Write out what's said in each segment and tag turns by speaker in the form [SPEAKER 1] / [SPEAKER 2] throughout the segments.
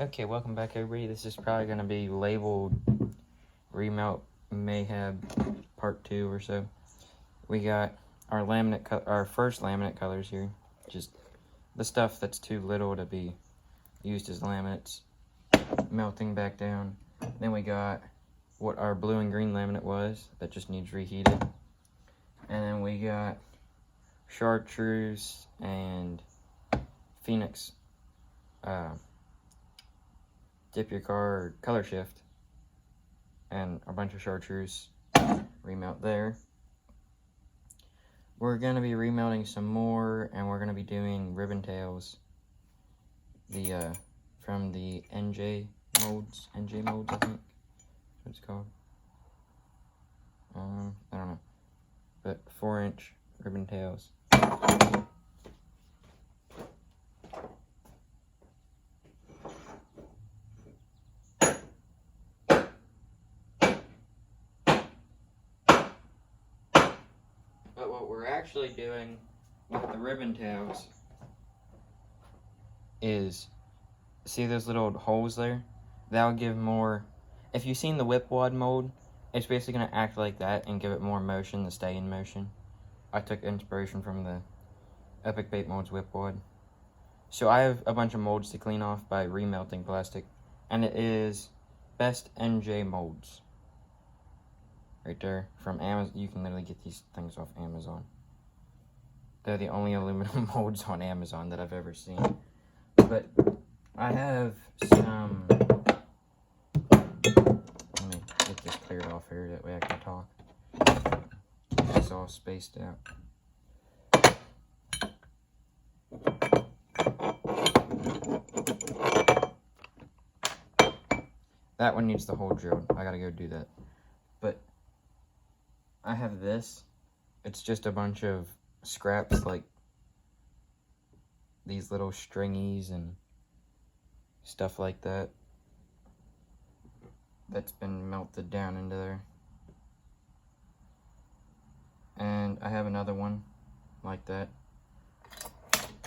[SPEAKER 1] Okay, welcome back everybody. This is probably going to be labeled Remelt Mayhem Part 2 or so. We got our our first laminate colors here. Just the stuff that's too little to be used as laminates. Melting back down. Then we got what our blue and green laminate was. That just needs reheated. And then we got chartreuse and Phoenix. Dip your car color shift and a bunch of chartreuse remelt there. We're going to be remelting some more, and we're going to be doing ribbon tails from the NJ molds I think that's what it's called. I don't know, but 4-inch ribbon tails. But what we're actually doing with the ribbon tails is, see those little holes there? That'll give more, if you've seen the whip wad mold, it's basically going to act like that and give it more motion to stay in motion. I took inspiration from the Epic Bait Molds whip wad. So I have a bunch of molds to clean off by remelting plastic, and it is Best NJ Molds. Right there, from Amazon. You can literally get these things off Amazon. They're the only aluminum molds on Amazon that I've ever seen. But I have some... Let me get this cleared off here, that way I can talk. It's all spaced out. That one needs the hole drilled. I gotta go do that. But I have this. It's just a bunch of scraps, like these little stringies and stuff like that. That's been melted down into there. And I have another one like that.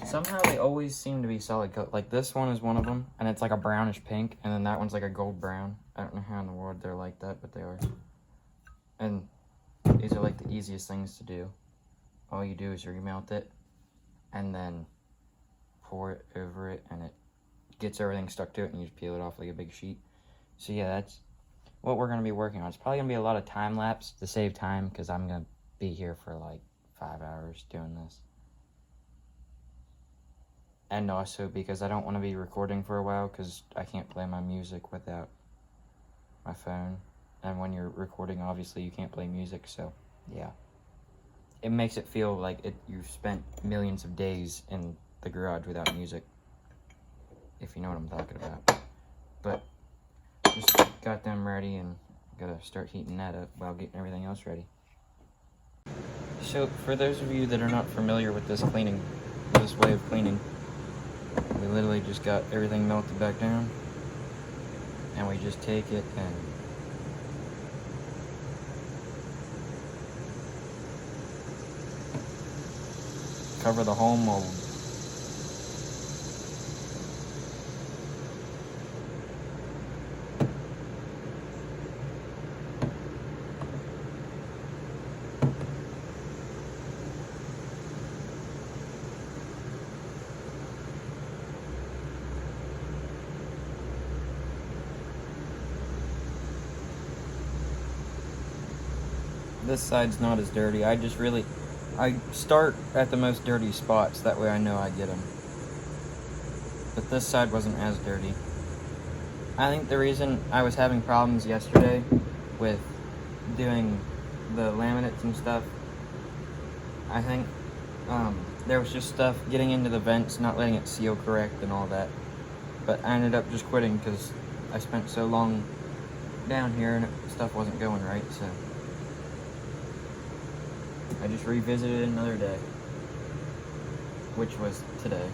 [SPEAKER 1] Somehow they always seem to be solid color. Like this one is one of them, and it's like a brownish pink, and then that one's like a gold brown. I don't know how in the world they're like that, but they are. And these are like the easiest things to do. All you do is remelt it and then pour it over it, and it gets everything stuck to it, and you just peel it off like a big sheet. So yeah, that's what we're going to be working on. It's probably going to be a lot of time lapse to save time, because I'm going to be here for like 5 hours doing this. And also because I don't want to be recording for a while, because I can't play my music without my phone. And when you're recording, obviously you can't play music, so yeah. It makes it feel like you've spent millions of days in the garage without music, if you know what I'm talking about. But just got them ready, and gotta start heating that up while getting everything else ready. So for those of you that are not familiar with this way of cleaning, we literally just got everything melted back down, and we just take it and cover the whole mold. This side's not as dirty. I start at the most dirty spots, that way I know I get them. But this side wasn't as dirty. I think the reason I was having problems yesterday with doing the laminates and stuff, I think there was just stuff getting into the vents, not letting it seal correct and all that. But I ended up just quitting because I spent so long down here and stuff wasn't going right, so I just revisited another day, which was today.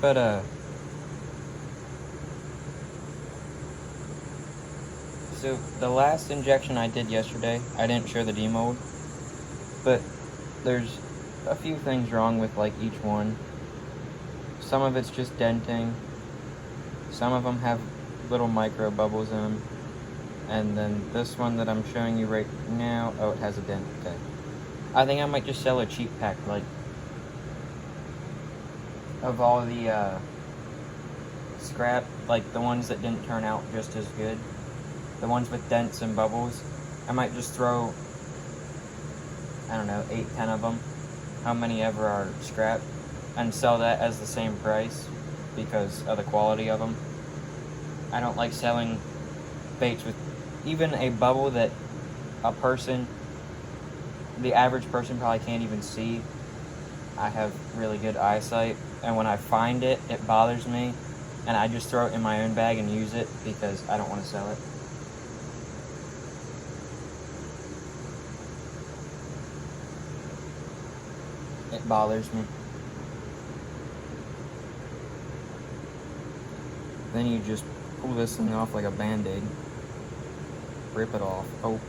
[SPEAKER 1] But, so the last injection I did yesterday, I didn't show the demold, but there's a few things wrong with like each one. Some of it's just denting. Some of them have little micro bubbles in them. And then this one that I'm showing you right now, oh, it has a dent. Okay. I think I might just sell a cheap pack, like, of all the scrap, like the ones that didn't turn out just as good. The ones with dents and bubbles. I might just throw, I don't know, 8, 10 of them, how many ever are scrap, and sell that as the same price because of the quality of them. I don't like selling baits with even a bubble that a person, the average person probably can't even see. I have really good eyesight, and when I find it, it bothers me, and I just throw it in my own bag and use it because I don't want to sell it. It bothers me. Then you just pull this thing off like a band-aid. Rip it off. Oh.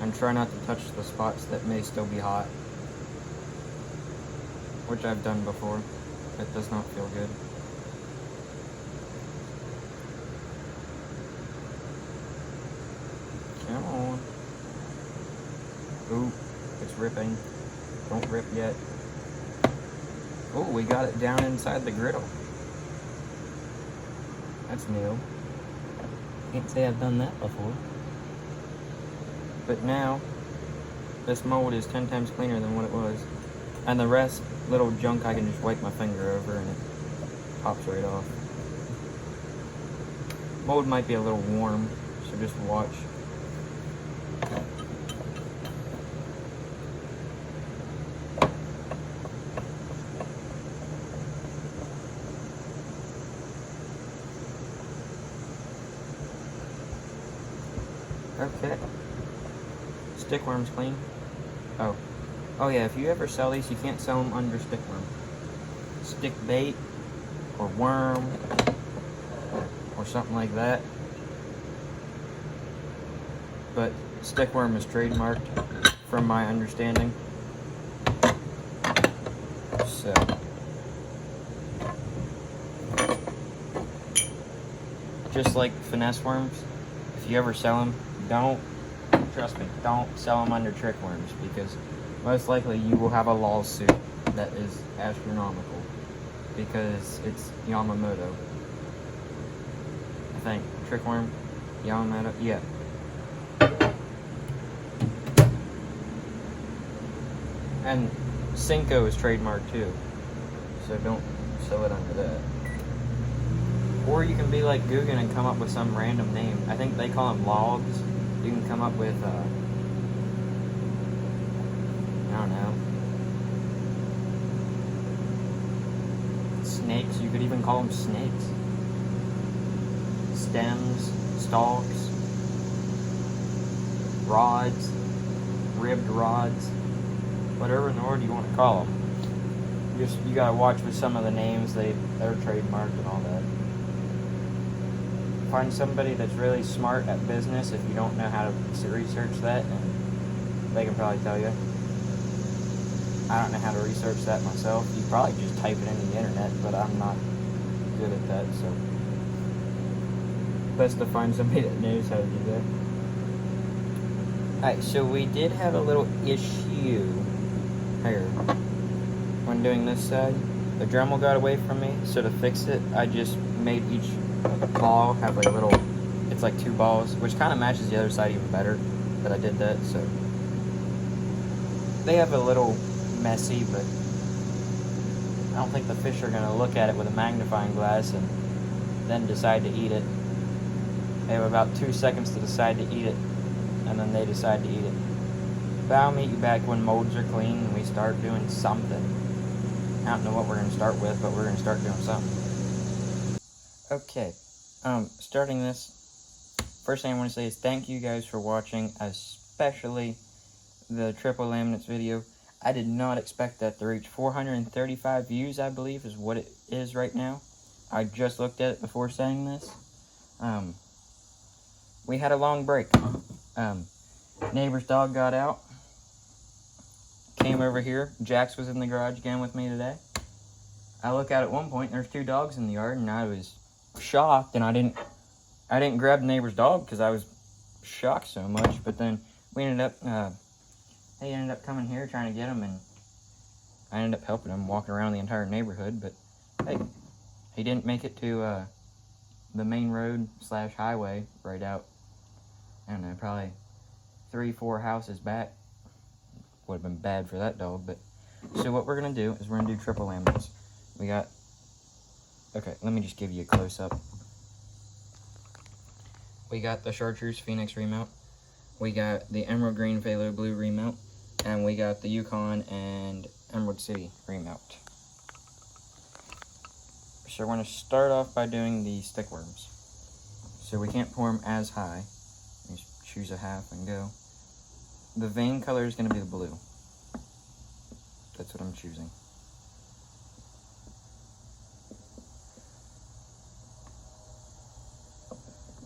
[SPEAKER 1] And try not to touch the spots that may still be hot. Which I've done before. It does not feel good. Come on. Ooh, it's ripping. Don't rip yet. Oh, we got it down inside the griddle. That's new. Can't say I've done that before. But now, this mold is 10 times cleaner than what it was. And the rest, little junk, I can just wipe my finger over and it pops right off. Mold might be a little warm, so just watch. Okay. Stickworm's clean. Oh yeah, if you ever sell these, you can't sell them under stickworm. Stick bait, or worm, or something like that. But stickworm is trademarked, from my understanding. So. Just like finesse worms, if you ever sell them, trust me, don't sell them under trick worms, because most likely you will have a lawsuit that is astronomical, because it's Yamamoto. I think trick worm, Yamamoto, yeah. And Cinco is trademarked too, so don't sell it under that. Or you can be like Guggen and come up with some random name. I think they call them logs. You can come up with, I don't know, snakes. You could even call them snakes. Stems, stalks, rods, ribbed rods, whatever in the world you want to call them. You gotta watch with some of the names. They're trademarked and all that. Find somebody that's really smart at business if you don't know how to research that, and they can probably tell you. I don't know how to research that myself. You probably just type it into the internet, but I'm not good at that, so best to find somebody that knows how to do that. Alright, so we did have a little issue here when doing this side. The Dremel got away from me, so to fix it, I just made each ball have like a little, it's like 2 balls, which kind of matches the other side even better that I did that. So they have a little messy, but I don't think the fish are going to look at it with a magnifying glass and then decide to eat it. They have about 2 seconds to decide to eat it, and then they decide to eat it. But I'll meet you back when molds are clean and we start doing something. I don't know what we're going to start with, but we're going to start doing something. Okay, starting this, first thing I want to say is thank you guys for watching, especially the triple laminates video. I did not expect that to reach 435 views, I believe, is what it is right now. I just looked at it before saying this. We had a long break. Neighbor's dog got out, came over here. Jax was in the garage again with me today. I look out at one point, and there's 2 dogs in the yard, and I was shocked, and I didn't grab the neighbor's dog because I was shocked so much. But then we ended up, he ended up coming here trying to get him, and I ended up helping him, walking around the entire neighborhood. But hey, he didn't make it to the main road / highway right out, I don't know, probably 3-4 houses back. Would have been bad for that dog. But so what we're gonna do is we're gonna do triple laments. We got, okay, let me just give you a close-up. We got the Chartreuse Phoenix remelt. We got the Emerald Green Phthalo Blue remelt. And we got the Yukon and Emerald City remelt. So we're going to start off by doing the stickworms. So we can't pour them as high. Just choose a half and go. The vein color is going to be the blue. That's what I'm choosing.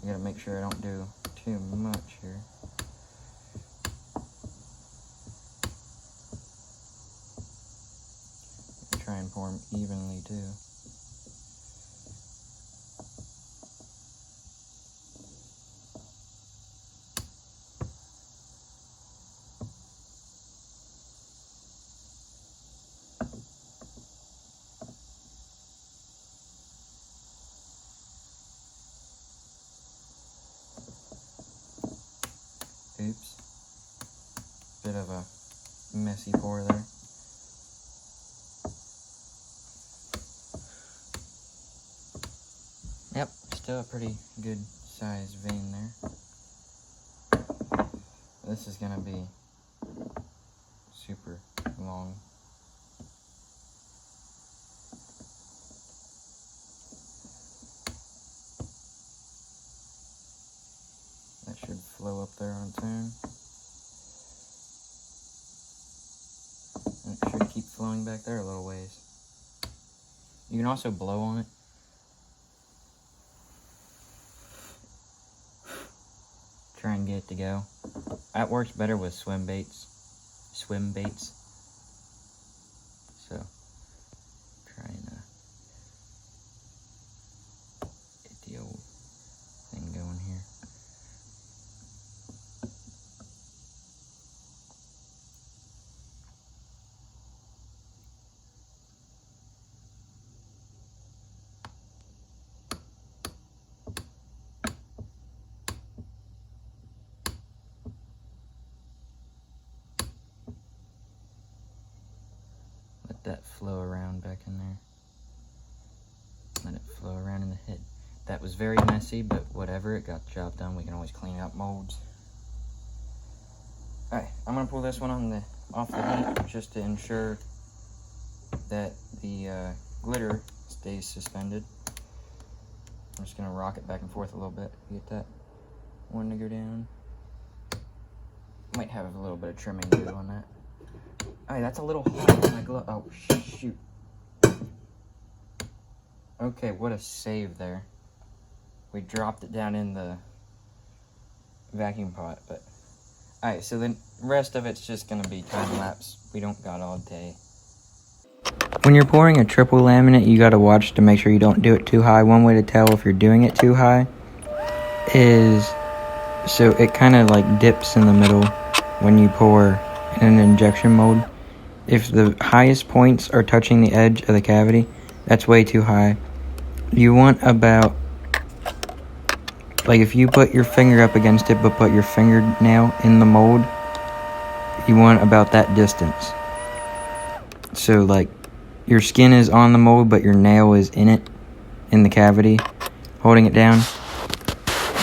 [SPEAKER 1] You gotta make sure I don't do too much here. Try and pour them evenly too. Oops. Bit of a messy pour there. Yep, still a pretty good size vein there. This is gonna be super long. That should flow up there on its own. And it should keep flowing back there a little ways. You can also blow on it. Try and get it to go. That works better with swim baits. So, try and get the old thing going here. That flow around back in there. Let it flow around in the head. That was very messy, but whatever, it got the job done. We can always clean out molds. Alright, I'm gonna pull this one off the heat just to ensure that the glitter stays suspended. I'm just gonna rock it back and forth a little bit. Get that one to go down. Might have a little bit of trimming to do on that. Alright, that's a little hot on my glove. Oh, shoot. Okay, what a save there. We dropped it down in the vacuum pot, but... Alright, so the rest of it's just gonna be time lapse. We don't got all day. When you're pouring a triple laminate, you gotta watch to make sure you don't do it too high. One way to tell if you're doing it too high is... So it kind of like dips in the middle when you pour in an injection mold. If the highest points are touching the edge of the cavity, that's way too high. You want about, like if you put your finger up against it but put your fingernail in the mold, you want about that distance. So like your skin is on the mold but your nail is in it, in the cavity, holding it down.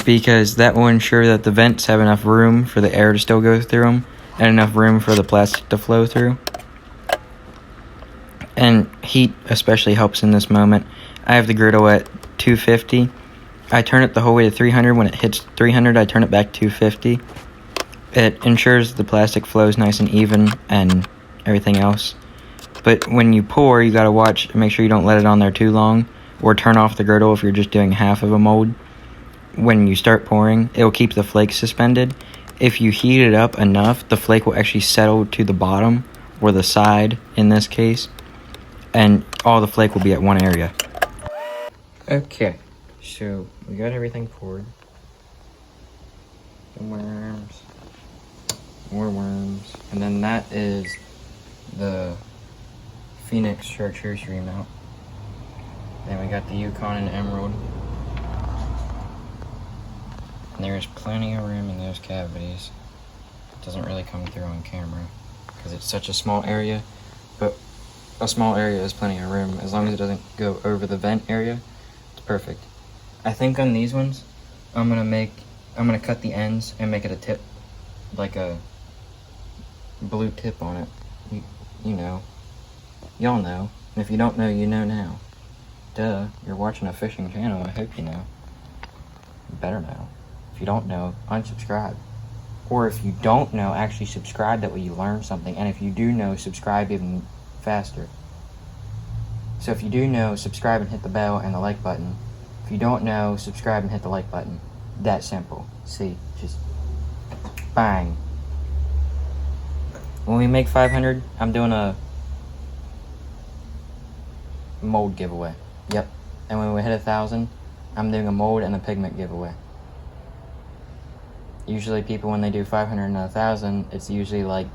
[SPEAKER 1] Because that will ensure that the vents have enough room for the air to still go through them and enough room for the plastic to flow through. And heat especially helps in this moment. I have the griddle at 250. I turn it the whole way to 300. When it hits 300, I turn it back to 250. It ensures the plastic flows nice and even and everything else. But when you pour, you gotta watch and make sure you don't let it on there too long, or turn off the griddle if you're just doing half of a mold. When you start pouring, it will keep the flakes suspended. If you heat it up enough, the flake will actually settle to the bottom or the side in this case, and all the flake will be at one area. Okay, so we got everything poured. The worms, more worms, and then that is the Phoenix Chartreuse Remelt. Then we got the Yukon and Emerald. And there's plenty of room in those cavities. It doesn't really come through on camera because it's such a small area, but a small area is plenty of room. As long as it doesn't go over the vent area, it's perfect. I think on these ones, I'm gonna cut the ends and make it a tip, like a blue tip on it. You know. Y'all know. And if you don't know, you know now. Duh, you're watching a fishing channel, I hope you know. You better know. If you don't know, unsubscribe. Or if you don't know, actually subscribe, that way you learn something. And if you do know, subscribe even faster. So if you do know, subscribe and hit the bell and the like button. If you don't know, subscribe and hit the like button. That simple. See, just bang. When we make 500, I'm doing a mold giveaway. Yep. And when we hit 1,000, I'm doing a mold and a pigment giveaway. Usually people, when they do 500 and 1,000, it's usually like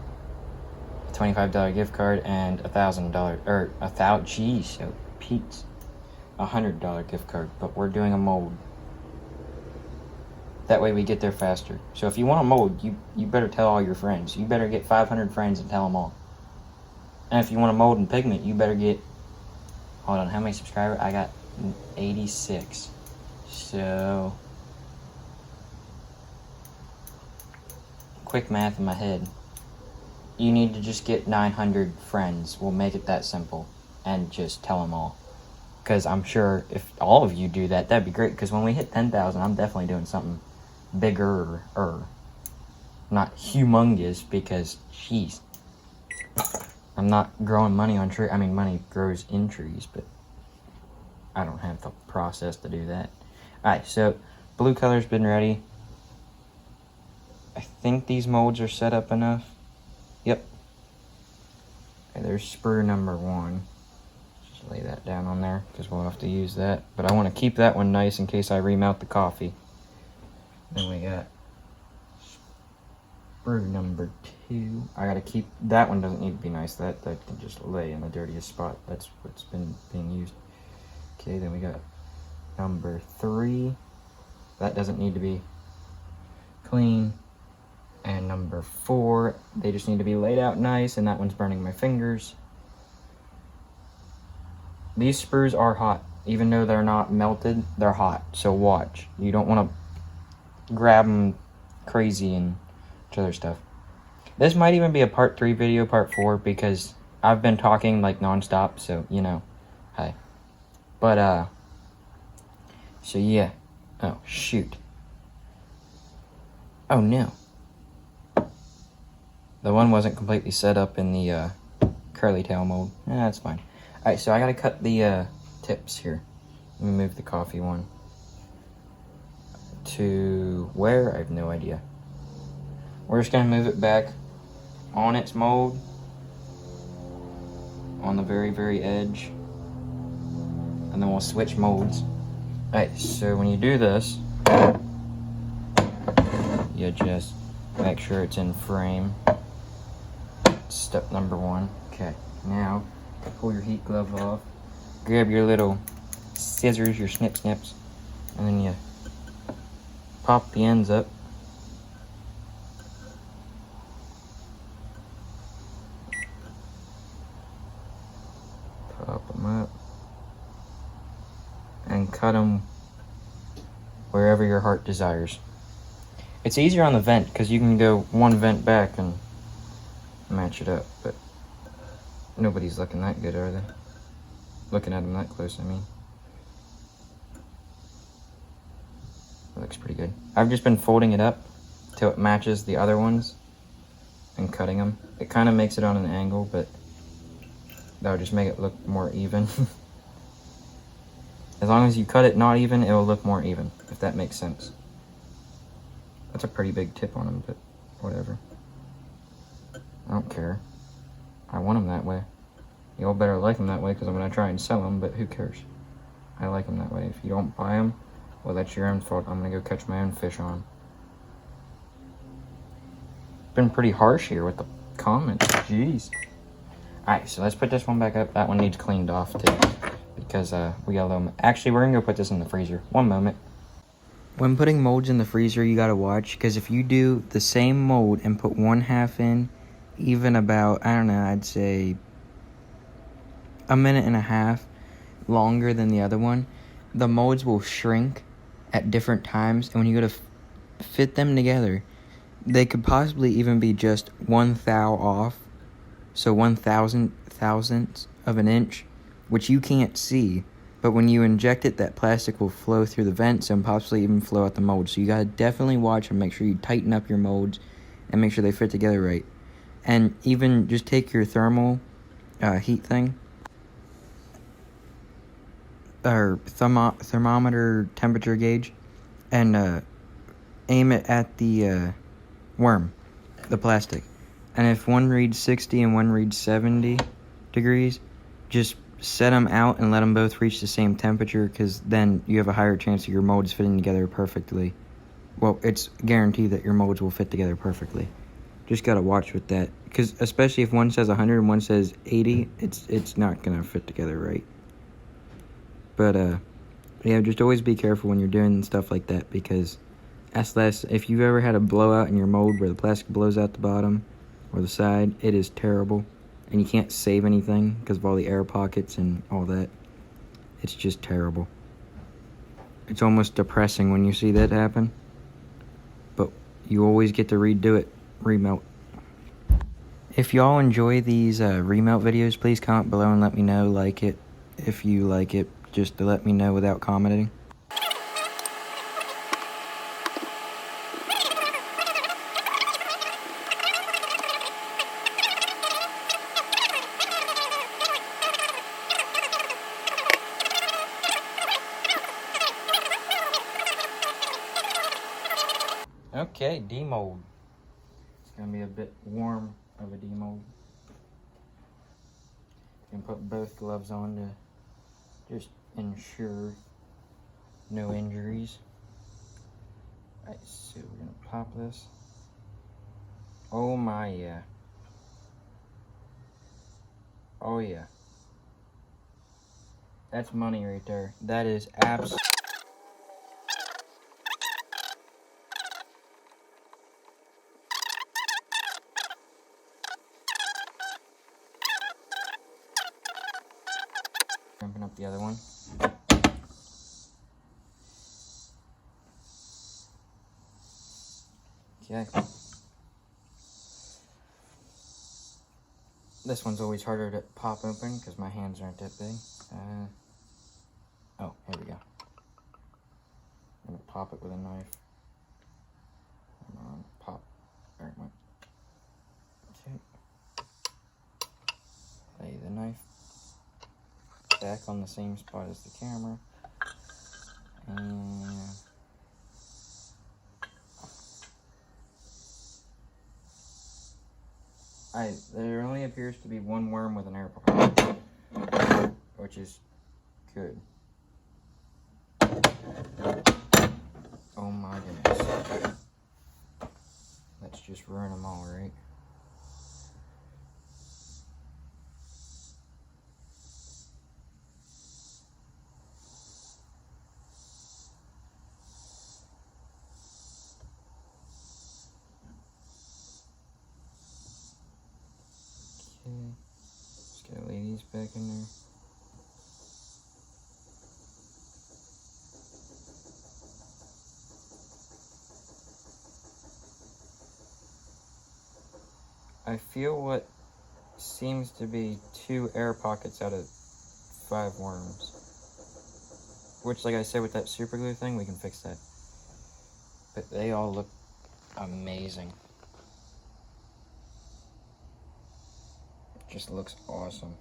[SPEAKER 1] a $25 gift card and $1,000, or geez, so Pete's, $100 gift card. But we're doing a mold. That way we get there faster. So if you want a mold, you better tell all your friends. You better get 500 friends and tell them all. And if you want a mold and pigment, you better get, hold on, how many subscribers? I got 86. So, quick math in my head. You need to just get 900 friends. We'll make it that simple. And just tell them all. Because I'm sure if all of you do that, that'd be great. Because when we hit 10,000, I'm definitely doing something bigger. Not humongous, because, jeez. I'm not growing money on trees. I mean, money grows in trees, but I don't have the process to do that. Alright, so blue color's been ready. I think these molds are set up enough. Yep. Okay, there's sprue number 1. Just lay that down on there because we'll have to use that. But I want to keep that one nice in case I remelt the coffee. Then we got sprue number 2. I gotta keep, that one doesn't need to be nice. That can just lay in the dirtiest spot. That's what's been being used. Okay, then we got number 3. That doesn't need to be clean. And number 4, they just need to be laid out nice, and that one's burning my fingers. These sprues are hot. Even though they're not melted, they're hot. So watch. You don't want to grab them crazy and other stuff. This might even be a part 3 video, part 4, because I've been talking like non-stop, so you know. Hi. But so yeah. Oh shoot. Oh no. The one wasn't completely set up in the curly tail mold. That's fine. Alright, so I gotta cut the tips here. Let me move the coffee one to where? I have no idea. We're just going to move it back on its mold, on the very, very edge, and then we'll switch molds. Alright, so when you do this, you just make sure it's in frame. Step number 1. Okay, now pull your heat glove off, grab your little scissors, your snips, and then you pop the ends up. Pop them up and cut them wherever your heart desires. It's easier on the vent because you can go one vent back and match it up, but nobody's looking that good, are they? Looking at them that close, I mean. It looks pretty good. I've just been folding it up till it matches the other ones and cutting them. It kind of makes it on an angle, but that'll just make it look more even. As long as you cut it not even, it'll look more even, if that makes sense. That's a pretty big tip on them, but whatever. I don't care. I want them that way. Y'all better like them that way, because I'm going to try and sell them, but who cares? I like them that way. If you don't buy them, well, that's your own fault. I'm going to go catch my own fish on 'em. Been pretty harsh here with the comments. Jeez. Alright, so let's put this one back up. That one needs cleaned off, too, because we got a little... Actually, we're going to go put this in the freezer. One moment. When putting molds in the freezer, you got to watch, because if you do the same mold and put 1/2 in, even about, I don't know, I'd say 1.5 minutes longer than the other one, the molds will shrink at different times, and when you go to fit them together, they could possibly even be just 1 thou off, so 1/1000th of an inch, which you can't see, but when you inject it, that plastic will flow through the vents and possibly even flow out the mold. So you gotta definitely watch and make sure you tighten up your molds and make sure they fit together right. And even just take your thermal heat thing, or thermometer temperature gauge, and aim it at the worm, the plastic. And if one reads 60 and one reads 70 degrees, just set them out and let them both reach the same temperature, because then you have a higher chance of your molds fitting together perfectly. Well, it's guaranteed that your molds will fit together perfectly. Just gotta watch with that, because especially if one says 100 and one says 80, it's not gonna fit together right. But yeah, just always be careful when you're doing stuff like that, because if you've ever had a blowout in your mold where the plastic blows out the bottom or the side, it is terrible, and you can't save anything because of all the air pockets and all that. It's just terrible. It's almost depressing when you see that happen, but you always get to redo it. Remelt. If y'all enjoy these remelt videos, please comment below and let me know. Like it if you like it, just to let me know without commenting. Okay, demold. It's gonna be a bit warm of a demold. You can put both gloves on to just ensure no injuries. Alright, so we're gonna pop this. Oh my, yeah. Oh yeah. That's money right there. That is absolutely... Jumping up the other one. Okay. This one's always harder to pop open because my hands aren't that big. Oh, here we go. I'm gonna pop it with a knife. Come on, pop. There it went. Okay. Lay the knife back on the same spot as the camera, and there only appears to be one worm with an air pocket, which is good. Oh my goodness. Let's just ruin them all, right? Okay, just gotta lay these back in there. I feel what seems to be 2 air pockets out of 5 worms. Which, like I said, with that super glue thing, we can fix that. But they all look amazing. Just looks awesome.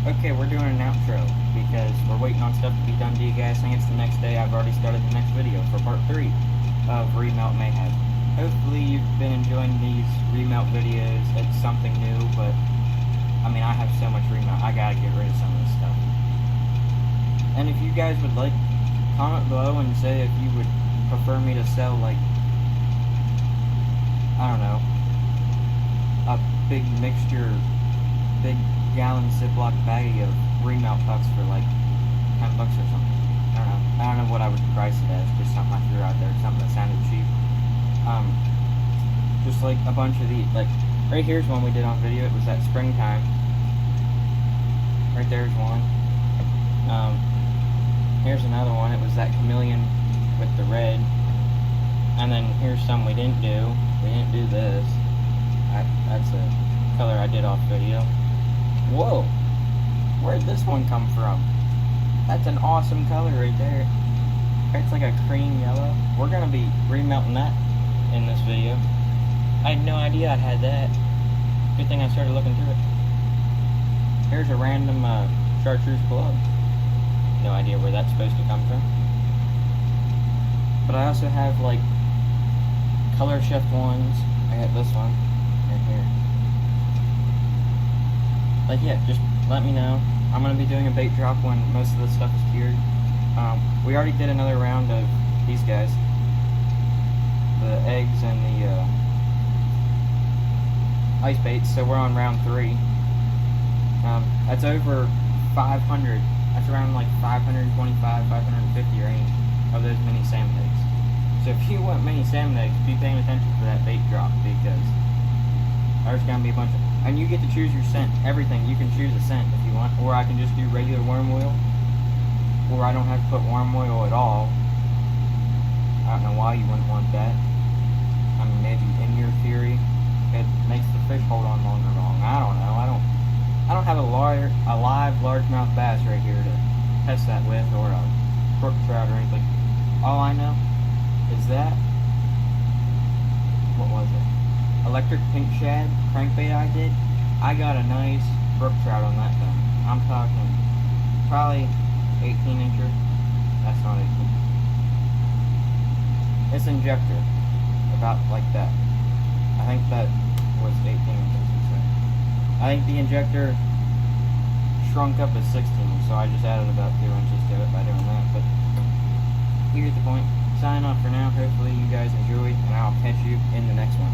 [SPEAKER 1] Okay, we're doing an outro because we're waiting on stuff to be done degassing. It's the next day. I've already started the next video for part 3 of Remelt Mayhem. hopefully you've been enjoying these remelt videos. It's something new, but I mean, I have so much remelt, I gotta get rid of some of this stuff. And if you guys would like, comment below and say if you would prefer me to sell, like, I don't know, a big mixture, big gallon Ziploc baggie of remelt pucks for like $10 or something. I don't know what I would price it as, just something I threw out there, something that sounded cheap. Just like a bunch of these, like, right here's one we did on video. It was that springtime. Right there's one. Here's another one. It was that chameleon with the red. And then here's some we didn't do. We didn't do this. That's a color I did off video. Whoa! Where'd this one come from? That's an awesome color right there. It's like a cream yellow. We're gonna be remelting that in this video. I had no idea I had that. Good thing I started looking through it. Here's a random chartreuse plug. No idea where that's supposed to come from. But I also have like color shift ones. I got this one right here. Like, yeah, just let me know. I'm gonna be doing a bait drop when most of this stuff is cured. We already did another round of these guys, the eggs and the ice baits, so we're on round 3. That's over 500. That's around like 525, 550 range of those mini salmon eggs. So if you want mini salmon eggs, be paying attention to that bait drop, because there's gonna be a bunch of, and you get to choose your scent. Everything, you can choose a scent if you want, or I can just do regular worm oil, or I don't have to put worm oil at all. I don't know why you wouldn't want that. I mean, maybe in your theory, it makes the fish hold on longer wrong. I don't know. I don't have a live largemouth bass right here to test that with, or a brook trout or anything. All I know is that, what was it? Electric pink shad crankbait I did. I got a nice brook trout on that thing. I'm talking probably 18 incher. That's not 18. It's injector, about like that. I think that was 18 inches. I think the injector shrunk up as 16, so I just added about 2 inches to it by doing that. But here's the point. Sign off for now. Hopefully you guys enjoyed, and I'll catch you in the next one.